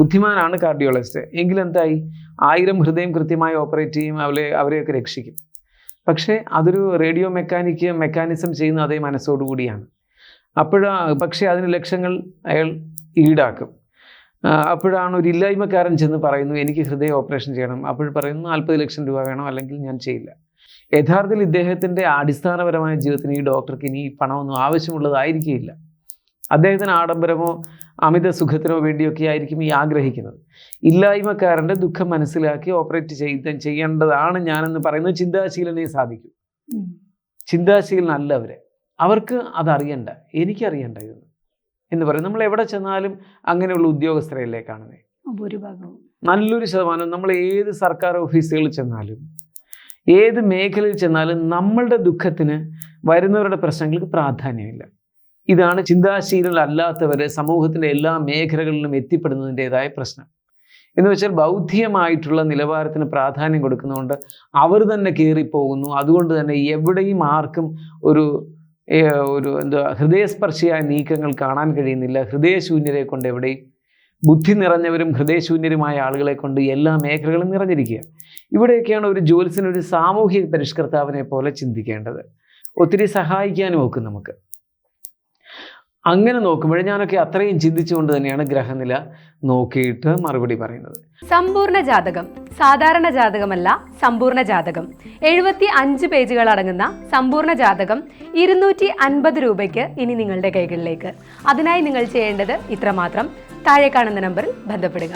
ബുദ്ധിമാനാണ് cardiologist. എങ്കിലെന്തായി, 1000 ഹൃദയം കൃത്യമായി operate ചെയ്യും, അവരെയൊക്കെ രക്ഷിക്കും. പക്ഷേ അതൊരു റേഡിയോ മെക്കാനിസം ചെയ്യുന്ന അതേ മനസ്സോടുകൂടിയാണ്. പക്ഷേ അതിന് ലക്ഷങ്ങൾ അയാൾ ഈടാക്കും. അപ്പോഴാണ് ഒരു ഇല്ലായ്മക്കാരൻ ചെന്ന് പറയുന്നു, എനിക്ക് ഹൃദയ ഓപ്പറേഷൻ ചെയ്യണം. അപ്പോൾ പറയുന്നു 40 ലക്ഷം രൂപ വേണം, അല്ലെങ്കിൽ ഞാൻ ചെയ്യില്ല. യഥാർത്ഥത്തിൽ ഇദ്ദേഹത്തിൻ്റെ അടിസ്ഥാനപരമായ ജീവിതത്തിന് ഈ ഡോക്ടർക്ക് ഇനി പണമൊന്നും ആവശ്യമുള്ളതായിരിക്കില്ല. അദ്ദേഹത്തിന് ആഡംബരമോ അമിത സുഖത്തിനോ വേണ്ടിയൊക്കെ ആയിരിക്കും ഈ ആഗ്രഹിക്കുന്നത്. ഇല്ലായ്മക്കാരൻ്റെ ദുഃഖം മനസ്സിലാക്കി ഓപ്പറേറ്റ് ചെയ്യേണ്ടതാണ് ഞാനെന്ന് പറയുന്നത് ചിന്താശീലനെ സാധിക്കും. ചിന്താശീലനല്ല അവർക്ക് അതറിയണ്ട, എനിക്കറിയണ്ട എന്ന് പറയും. നമ്മൾ എവിടെ ചെന്നാലും അങ്ങനെയുള്ള ഉദ്യോഗസ്ഥരെയല്ലേ കാണുന്നത്. ഭൂരിഭാഗവും നല്ലൊരു ശതമാനം നമ്മൾ ഏത് സർക്കാർ ഓഫീസുകളിൽ ചെന്നാലും ഏത് മേഖലയിൽ ചെന്നാലും നമ്മളുടെ ദുഃഖത്തിന് വരുന്നവരുടെ പ്രശ്നങ്ങൾക്ക് പ്രാധാന്യമില്ല. ഇതാണ് ചിന്താശീലനല്ലാത്തവർ സമൂഹത്തിൻ്റെ എല്ലാ മേഖലകളിലും എത്തിപ്പെടുന്നതിൻ്റെതായ പ്രശ്നം. എന്ന് വെച്ചാൽ ബൗദ്ധികമായിട്ടുള്ള നിലവാരത്തിന് പ്രാധാന്യം കൊടുക്കുന്നതുകൊണ്ട് അവർ തന്നെ കയറിപ്പോകുന്നു. അതുകൊണ്ട് തന്നെ എവിടെയും ആർക്കും ഒരു ഹൃദയസ്പർശിയായ നീക്കങ്ങൾ കാണാൻ കഴിയുന്നില്ല. ഹൃദയശൂന്യരെ കൊണ്ട് എവിടെയും, ബുദ്ധി നിറഞ്ഞവരും ഹൃദയശൂന്യരുമായ ആളുകളെ കൊണ്ട് എല്ലാ മേഖലകളും നിറഞ്ഞിരിക്കുക. ഇവിടെയൊക്കെയാണ് ഒരു ജ്യോത്സ്യനൊരു സാമൂഹിക പരിഷ്കർത്താവിനെ പോലെ ചിന്തിക്കേണ്ടത്. ഒത്തിരി സഹായിക്കാനും ഒക്കെ നമുക്ക്. അങ്ങനെ നോക്കുമ്പോൾ ഞാനൊക്കെ അത്രയും ചിന്തിച്ചുകൊണ്ട് തന്നെയാണ് ഗ്രഹനില നോക്കിയിട്ട് മറുപടി പറയുന്നത്. സമ്പൂർണ്ണ ജാതകം സാധാരണ ജാതകമല്ല, സമ്പൂർണ്ണ ജാതകം. 75 പേജുകൾ അടങ്ങുന്ന സമ്പൂർണ്ണ ജാതകം 250 രൂപയ്ക്ക് ഇനി നിങ്ങളുടെ കൈകളിലേക്ക്. അതിനായി നിങ്ങൾ ചെയ്യേണ്ടത് ഇത്രമാത്രം: താഴെ കാണുന്ന നമ്പറിൽ ബന്ധപ്പെടുക.